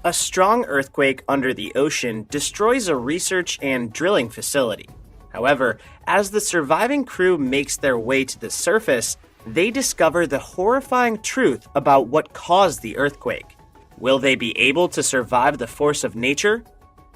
A strong earthquake under the ocean destroys a research and drilling facility. However, as the surviving crew makes their way to the surface, they discover the horrifying truth about what caused the earthquake. Will they be able to survive the force of nature?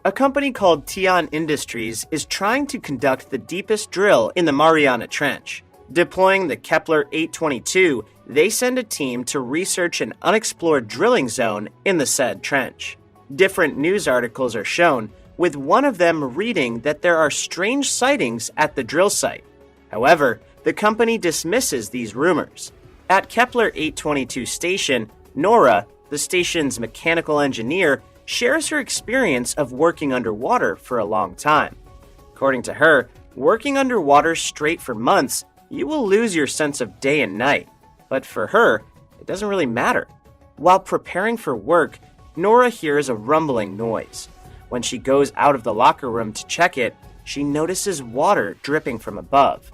A company called Tian Industries is trying to conduct the deepest drill in the Mariana Trench. Deploying the Kepler 822, they send a team to research an unexplored drilling zone in the said trench. Different news articles are shown, with one of them reading that there are strange sightings at the drill site. However, the company dismisses these rumors. At Kepler 822 station, Nora, the station's mechanical engineer, shares her experience of working underwater for a long time. According to her, working underwater straight for months, you will lose your sense of day and night. But for her, it doesn't really matter. While preparing for work, Nora hears a rumbling noise. When she goes out of the locker room to check it, she notices water dripping from above.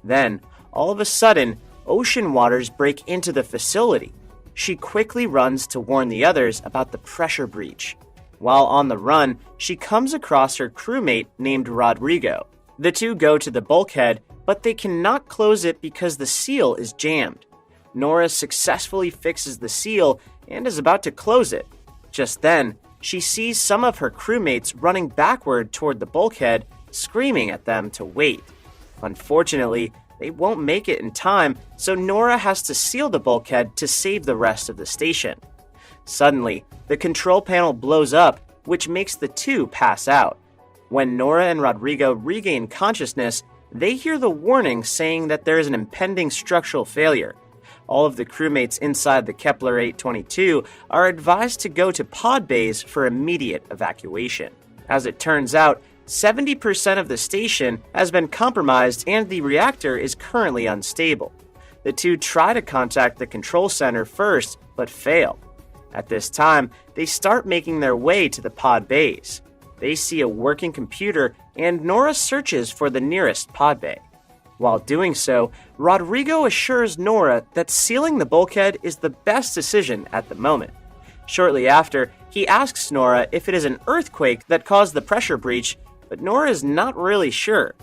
Then, all of a sudden, ocean waters break into the facility. She quickly runs to warn the others about the pressure breach. While on the run, she comes across her crewmate named Rodrigo. The two go to the bulkhead, but they cannot close it because the seal is jammed. Nora successfully fixes the seal and is about to close it. Just then, she sees some of her crewmates running backward toward the bulkhead, screaming at them to wait. Unfortunately, they won't make it in time, so Nora has to seal the bulkhead to save the rest of the station. Suddenly, the control panel blows up, which makes the two pass out. When Nora and Rodrigo regain consciousness, they hear the warning saying that there is an impending structural failure. All of the crewmates inside the Kepler 822 are advised to go to pod bays for immediate evacuation. As it turns out, 70% of the station has been compromised and the reactor is currently unstable. The two try to contact the control center first, but fail. At this time, they start making their way to the pod bays. They see a working computer and Nora searches for the nearest pod bay. While doing so, Rodrigo assures Nora that sealing the bulkhead is the best decision at the moment. Shortly after, he asks Nora if it is an earthquake that caused the pressure breach, but Nora is not really sure.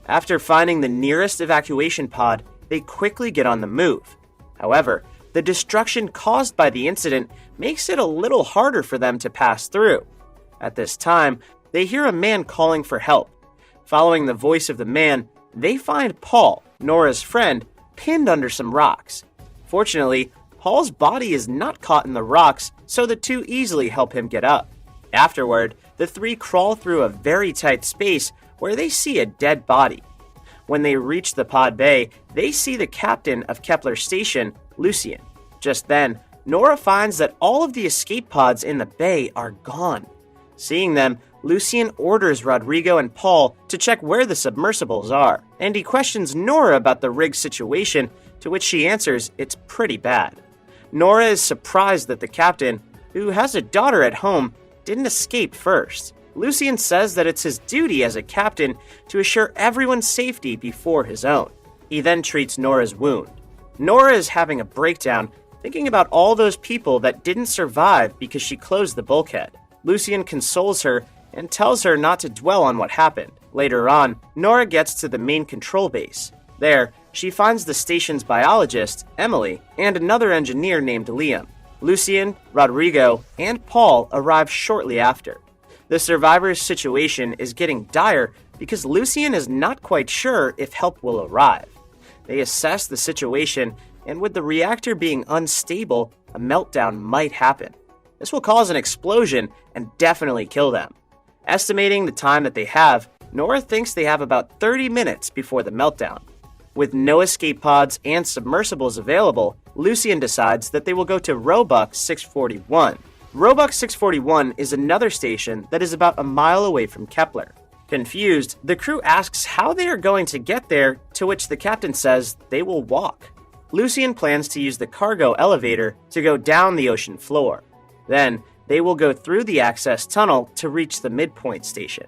After finding the nearest evacuation pod, they quickly get on the move. However, the destruction caused by the incident makes it a little harder for them to pass through. At this time, they hear a man calling for help. Following the voice of the man, they find Paul, Nora's friend, pinned under some rocks. Fortunately, Paul's body is not caught in the rocks, so the two easily help him get up. Afterward, the three crawl through a very tight space where they see a dead body. When they reach the pod bay, they see the captain of Kepler station, Lucien. Just then, Nora finds that all of the escape pods in the bay are gone. Seeing them, Lucien orders Rodrigo and Paul to check where the submersibles are, and he questions Nora about the rig situation, to which she answers it's pretty bad. Nora is surprised that the captain, who has a daughter at home, didn't escape first. Lucien says that it's his duty as a captain to assure everyone's safety before his own. He then treats Nora's wound. Nora is having a breakdown, thinking about all those people that didn't survive because she closed the bulkhead. Lucien consoles her and tells her not to dwell on what happened. Later on, Nora gets to the main control base. There, she finds the station's biologist, Emily, and another engineer named Liam. Lucien, Rodrigo, and Paul arrive shortly after. The survivors' situation is getting dire because Lucien is not quite sure if help will arrive. They assess the situation, and with the reactor being unstable, a meltdown might happen. This will cause an explosion and definitely kill them. Estimating the time that they have, Nora thinks they have about 30 minutes before the meltdown. With no escape pods and submersibles available, Lucien decides that they will go to Roebuck 641. Roebuck 641 is another station that is about a mile away from Kepler. Confused, the crew asks how they are going to get there, to which the captain says they will walk. Lucien plans to use the cargo elevator to go down the ocean floor. Then, they will go through the access tunnel to reach the midpoint station.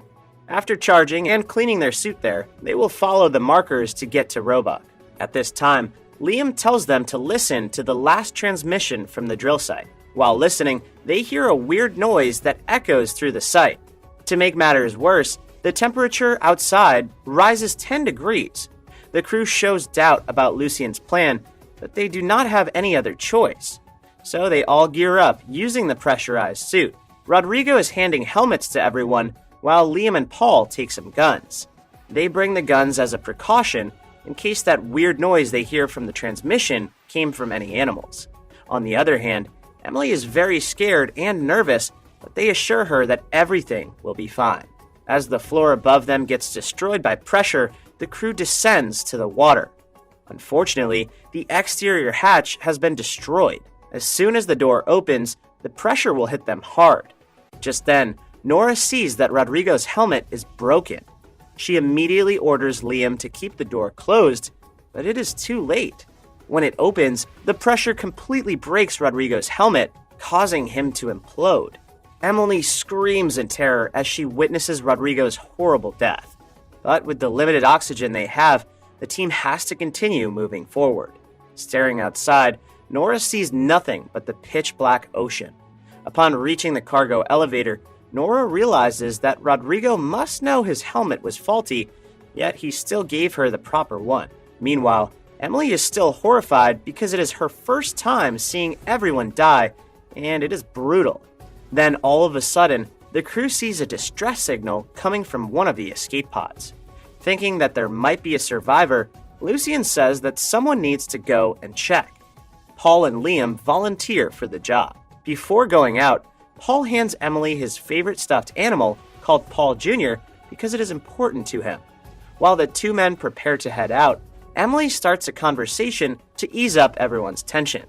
After charging and cleaning their suit there, they will follow the markers to get to Roebuck. At this time, Liam tells them to listen to the last transmission from the drill site. While listening, they hear a weird noise that echoes through the site. To make matters worse, the temperature outside rises 10 degrees. The crew shows doubt about Lucien's plan, but they do not have any other choice. So they all gear up using the pressurized suit. Rodrigo is handing helmets to everyone, while Liam and Paul take some guns. They bring the guns as a precaution in case that weird noise they hear from the transmission came from any animals. On the other hand, Emily is very scared and nervous, but they assure her that everything will be fine. As the floor above them gets destroyed by pressure, the crew descends to the water. Unfortunately, the exterior hatch has been destroyed. As soon as the door opens, the pressure will hit them hard. Just then, Nora sees that Rodrigo's helmet is broken. She immediately orders Liam to keep the door closed, but it is too late. When it opens, the pressure completely breaks Rodrigo's helmet, causing him to implode. Emily screams in terror as she witnesses Rodrigo's horrible death. But with the limited oxygen they have, the team has to continue moving forward. Staring outside, Nora sees nothing but the pitch-black ocean. Upon reaching the cargo elevator, Nora realizes that Rodrigo must know his helmet was faulty, yet he still gave her the proper one. Meanwhile, Emily is still horrified because it is her first time seeing everyone die, and it is brutal. Then all of a sudden, the crew sees a distress signal coming from one of the escape pods. Thinking that there might be a survivor, Lucien says that someone needs to go and check. Paul and Liam volunteer for the job. Before going out, Paul hands Emily his favorite stuffed animal, called Paul Jr., because it is important to him. While the two men prepare to head out, Emily starts a conversation to ease up everyone's tension.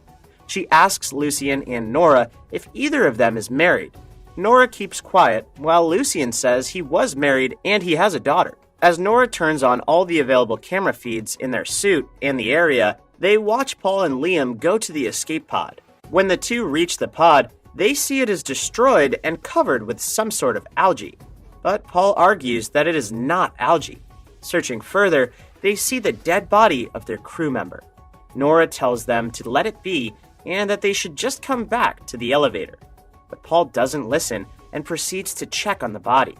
She asks Lucien and Nora if either of them is married. Nora keeps quiet, while Lucien says he was married and he has a daughter. As Nora turns on all the available camera feeds in their suit and the area, they watch Paul and Liam go to the escape pod. When the two reach the pod, they see it is destroyed and covered with some sort of algae. But Paul argues that it is not algae. Searching further, they see the dead body of their crew member. Nora tells them to let it be and that they should just come back to the elevator. But Paul doesn't listen and proceeds to check on the body.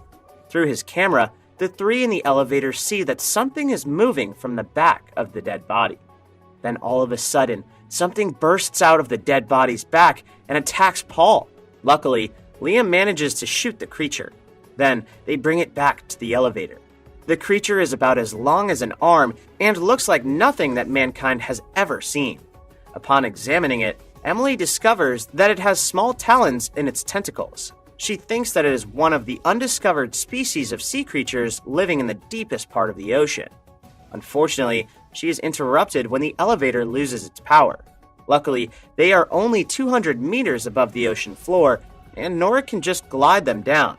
Through his camera, the three in the elevator see that something is moving from the back of the dead body. Then all of a sudden, something bursts out of the dead body's back and attacks Paul. Luckily, Liam manages to shoot the creature. Then they bring it back to the elevator. The creature is about as long as an arm and looks like nothing that mankind has ever seen. Upon examining it, Emily discovers that it has small talons in its tentacles. She thinks that it is one of the undiscovered species of sea creatures living in the deepest part of the ocean. Unfortunately, she is interrupted when the elevator loses its power. Luckily, they are only 200 meters above the ocean floor, and Nora can just glide them down.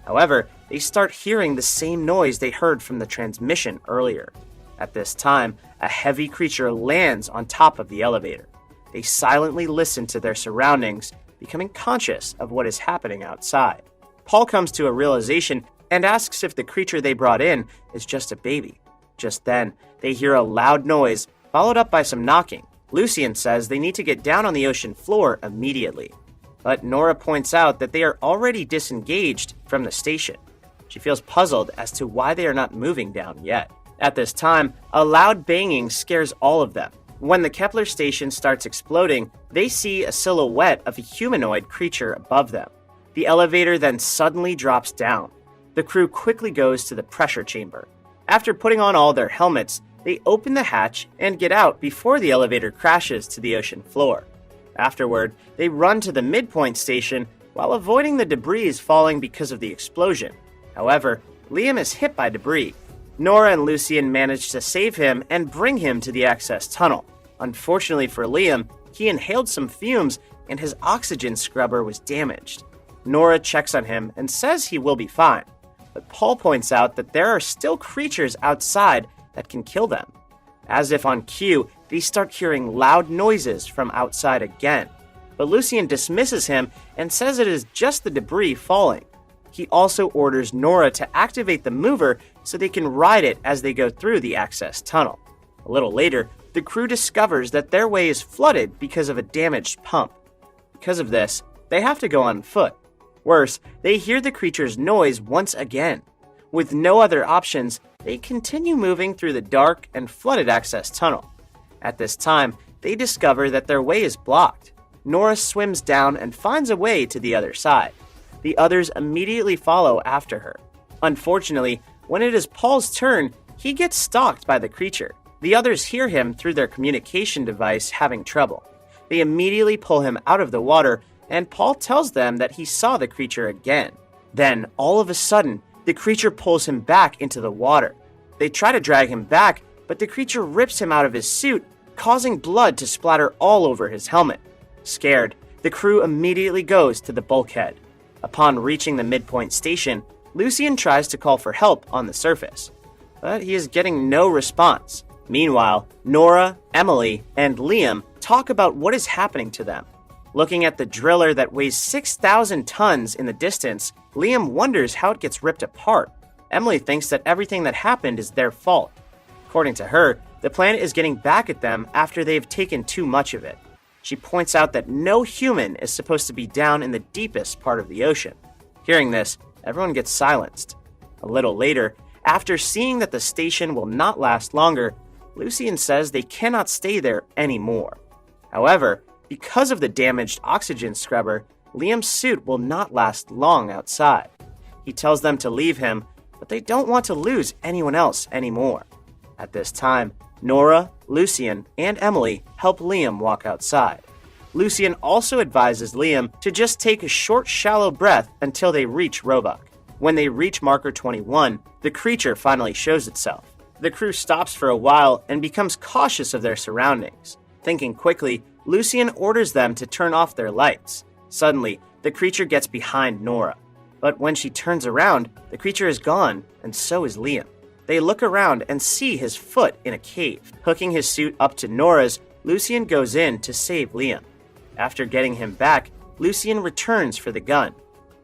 However, they start hearing the same noise they heard from the transmission earlier. At this time, a heavy creature lands on top of the elevator. They silently listen to their surroundings, becoming conscious of what is happening outside. Paul comes to a realization and asks if the creature they brought in is just a baby. Just then, they hear a loud noise, followed up by some knocking. Lucien says they need to get down on the ocean floor immediately. But Nora points out that they are already disengaged from the station. She feels puzzled as to why they are not moving down yet. At this time, a loud banging scares all of them. When the Kepler station starts exploding, they see a silhouette of a humanoid creature above them. The elevator then suddenly drops down. The crew quickly goes to the pressure chamber. After putting on all their helmets, they open the hatch and get out before the elevator crashes to the ocean floor. Afterward, they run to the midpoint station while avoiding the debris falling because of the explosion. However, Liam is hit by debris. Nora and Lucien manage to save him and bring him to the access tunnel. Unfortunately for Liam, he inhaled some fumes and his oxygen scrubber was damaged. Nora checks on him and says he will be fine, but Paul points out that there are still creatures outside that can kill them. As if on cue, they start hearing loud noises from outside again, but Lucien dismisses him and says it is just the debris falling. He also orders Nora to activate the mover so they can ride it as they go through the access tunnel. A little later, the crew discovers that their way is flooded because of a damaged pump. Because of this, they have to go on foot. Worse, they hear the creature's noise once again. With no other options, they continue moving through the dark and flooded access tunnel. At this time, they discover that their way is blocked. Nora swims down and finds a way to the other side. The others immediately follow after her. Unfortunately, when it is Paul's turn, he gets stalked by the creature. The others hear him through their communication device having trouble. They immediately pull him out of the water, and Paul tells them that he saw the creature again. Then, all of a sudden, the creature pulls him back into the water. They try to drag him back, but the creature rips him out of his suit, causing blood to splatter all over his helmet. Scared, the crew immediately goes to the bulkhead. Upon reaching the midpoint station, Lucien tries to call for help on the surface, but he is getting no response. Meanwhile, Nora, Emily, and Liam talk about what is happening to them. Looking at the driller that weighs 6,000 tons in the distance, Liam wonders how it gets ripped apart. Emily thinks that everything that happened is their fault. According to her, the planet is getting back at them after they've taken too much of it. She points out that no human is supposed to be down in the deepest part of the ocean. Hearing this, everyone gets silenced. A little later, after seeing that the station will not last longer, Lucien says they cannot stay there anymore. However, because of the damaged oxygen scrubber, Liam's suit will not last long outside. He tells them to leave him, but they don't want to lose anyone else anymore. At this time, Nora, Lucien, and Emily help Liam walk outside. Lucien also advises Liam to just take a short, shallow breath until they reach Roebuck. When they reach marker 21, the creature finally shows itself. The crew stops for a while and becomes cautious of their surroundings. Thinking quickly, Lucien orders them to turn off their lights. Suddenly, the creature gets behind Nora. But when she turns around, the creature is gone, and so is Liam. They look around and see his foot in a cave. Hooking his suit up to Nora's, Lucien goes in to save Liam. After getting him back, Lucien returns for the gun.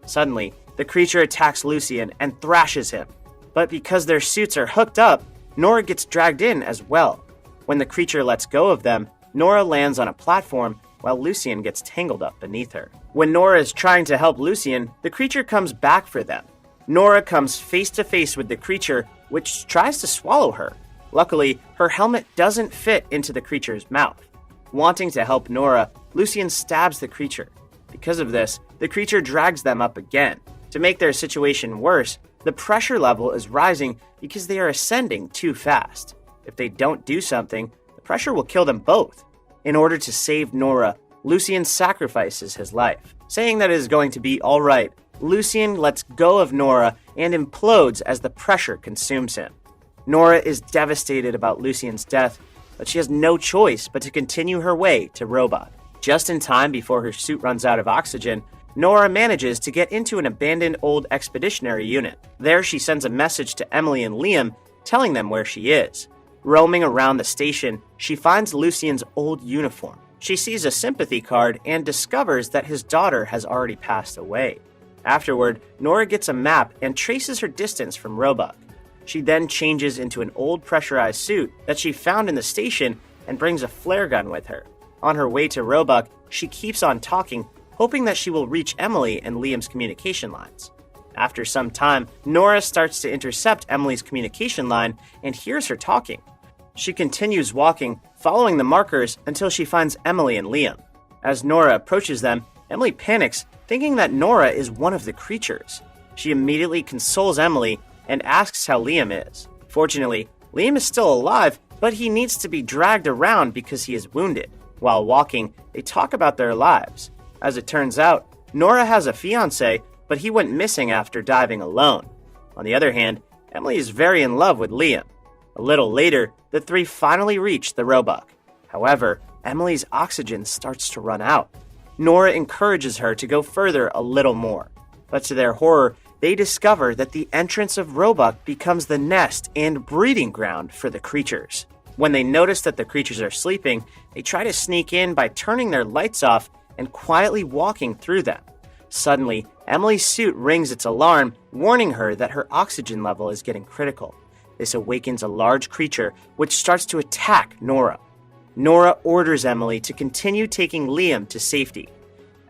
Suddenly, the creature attacks Lucien and thrashes him. But because their suits are hooked up, Nora gets dragged in as well. When the creature lets go of them, Nora lands on a platform while Lucien gets tangled up beneath her. When Nora is trying to help Lucien, the creature comes back for them. Nora comes face to face with the creature, which tries to swallow her. Luckily, her helmet doesn't fit into the creature's mouth. Wanting to help Nora, Lucien stabs the creature. Because of this, the creature drags them up again. To make their situation worse, the pressure level is rising because they are ascending too fast. If they don't do something, the pressure will kill them both. In order to save Nora, Lucien sacrifices his life. Saying that it is going to be all right, Lucien lets go of Nora and implodes as the pressure consumes him. Nora is devastated about Lucien's death, but she has no choice but to continue her way to Roebuck. Just in time before her suit runs out of oxygen, Nora manages to get into an abandoned old expeditionary unit. There she sends a message to Emily and Liam telling them where she is. Roaming around the station, she finds Lucien's old uniform. She sees a sympathy card and discovers that his daughter has already passed away. Afterward, Nora gets a map and traces her distance from Roebuck. She then changes into an old pressurized suit that she found in the station and brings a flare gun with her. On her way to Roebuck, she keeps on talking, hoping that she will reach Emily and Liam's communication lines. After some time, Nora starts to intercept Emily's communication line and hears her talking. She continues walking, following the markers until she finds Emily and Liam. As Nora approaches them, Emily panics, thinking that Nora is one of the creatures. She immediately consoles Emily and asks how Liam is. Fortunately, Liam is still alive, but he needs to be dragged around because he is wounded. While walking, they talk about their lives. As it turns out, Nora has a fiancé, but he went missing after diving alone. On the other hand, Emily is very in love with Liam. A little later, the three finally reach the Roebuck. However, Emily's oxygen starts to run out. Nora encourages her to go further a little more. But to their horror, they discover that the entrance of Roebuck becomes the nest and breeding ground for the creatures. When they notice that the creatures are sleeping, they try to sneak in by turning their lights off and quietly walking through them. Suddenly, Emily's suit rings its alarm, warning her that her oxygen level is getting critical. This awakens a large creature, which starts to attack Nora. Nora orders Emily to continue taking Liam to safety.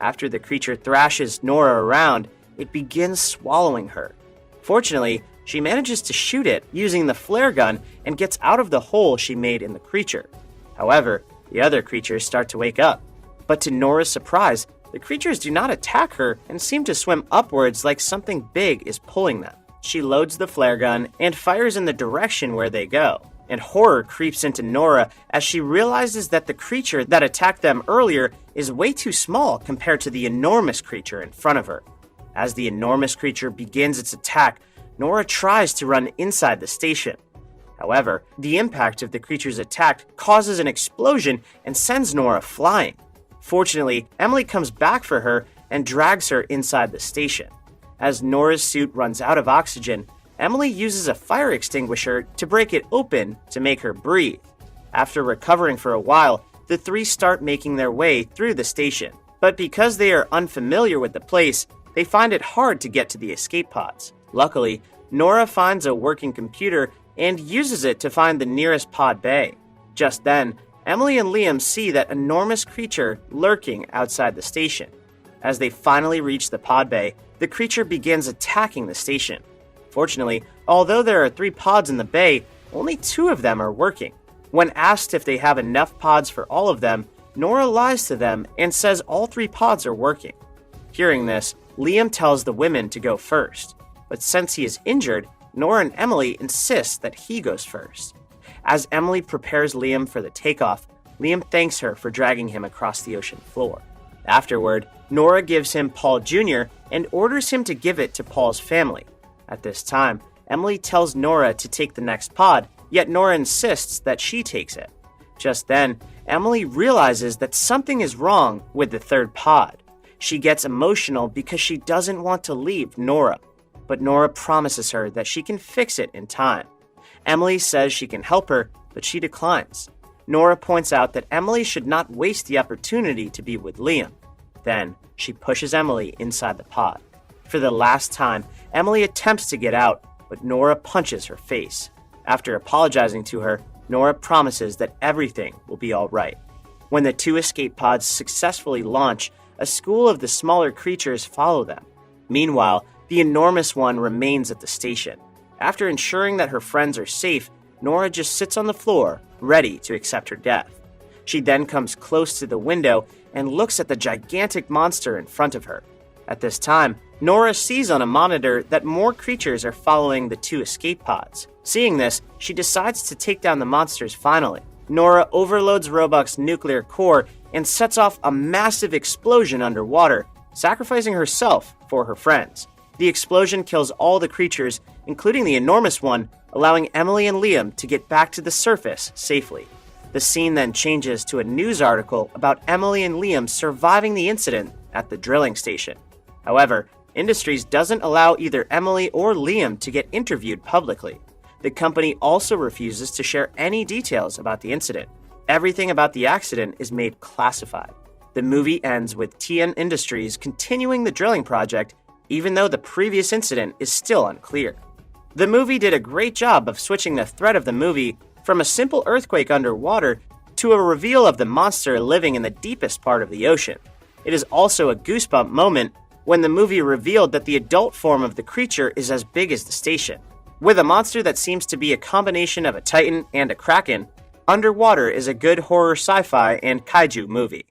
After the creature thrashes Nora around, it begins swallowing her. Fortunately, she manages to shoot it using the flare gun and gets out of the hole she made in the creature. However, the other creatures start to wake up. But to Nora's surprise, the creatures do not attack her and seem to swim upwards like something big is pulling them. She loads the flare gun and fires in the direction where they go, and horror creeps into Nora as she realizes that the creature that attacked them earlier is way too small compared to the enormous creature in front of her. As the enormous creature begins its attack, Nora tries to run inside the station. However, the impact of the creature's attack causes an explosion and sends Nora flying. Fortunately, Emily comes back for her and drags her inside the station. As Nora's suit runs out of oxygen, Emily uses a fire extinguisher to break it open to make her breathe. After recovering for a while, the three start making their way through the station. But because they are unfamiliar with the place, they find it hard to get to the escape pods. Luckily, Nora finds a working computer and uses it to find the nearest pod bay. Just then, Emily and Liam see that enormous creature lurking outside the station. As they finally reach the pod bay, the creature begins attacking the station. Fortunately, although there are 3 pods in the bay, only 2 of them are working. When asked if they have enough pods for all of them, Nora lies to them and says all 3 pods are working. Hearing this, Liam tells the women to go first. But since he is injured, Nora and Emily insist that he goes first. As Emily prepares Liam for the takeoff, Liam thanks her for dragging him across the ocean floor. Afterward, Nora gives him Paul Jr. and orders him to give it to Paul's family. At this time, Emily tells Nora to take the next pod, yet Nora insists that she takes it. Just then, Emily realizes that something is wrong with the 3rd pod. She gets emotional because she doesn't want to leave Nora, but Nora promises her that she can fix it in time. Emily says she can help her, but she declines. Nora points out that Emily should not waste the opportunity to be with Liam. Then, she pushes Emily inside the pod. For the last time, Emily attempts to get out, but Nora punches her face. After apologizing to her, Nora promises that everything will be all right. When the 2 escape pods successfully launch, a school of the smaller creatures follow them. Meanwhile, the enormous one remains at the station. After ensuring that her friends are safe, Nora just sits on the floor, ready to accept her death. She then comes close to the window and looks at the gigantic monster in front of her. At this time, Nora sees on a monitor that more creatures are following the 2 escape pods. Seeing this, she decides to take down the monsters finally. Nora overloads Roebuck's nuclear core and sets off a massive explosion underwater, sacrificing herself for her friends. The explosion kills all the creatures, including the enormous one, allowing Emily and Liam to get back to the surface safely. The scene then changes to a news article about Emily and Liam surviving the incident at the drilling station. However, Industries doesn't allow either Emily or Liam to get interviewed publicly. The company also refuses to share any details about the incident. Everything about the accident is made classified. The movie ends with TN Industries continuing the drilling project, even though the previous incident is still unclear. The movie did a great job of switching the thread of the movie from a simple earthquake underwater to a reveal of the monster living in the deepest part of the ocean. It is also a goosebump moment when the movie revealed that the adult form of the creature is as big as the station. With a monster that seems to be a combination of a titan and a kraken, Underwater is a good horror sci-fi and kaiju movie.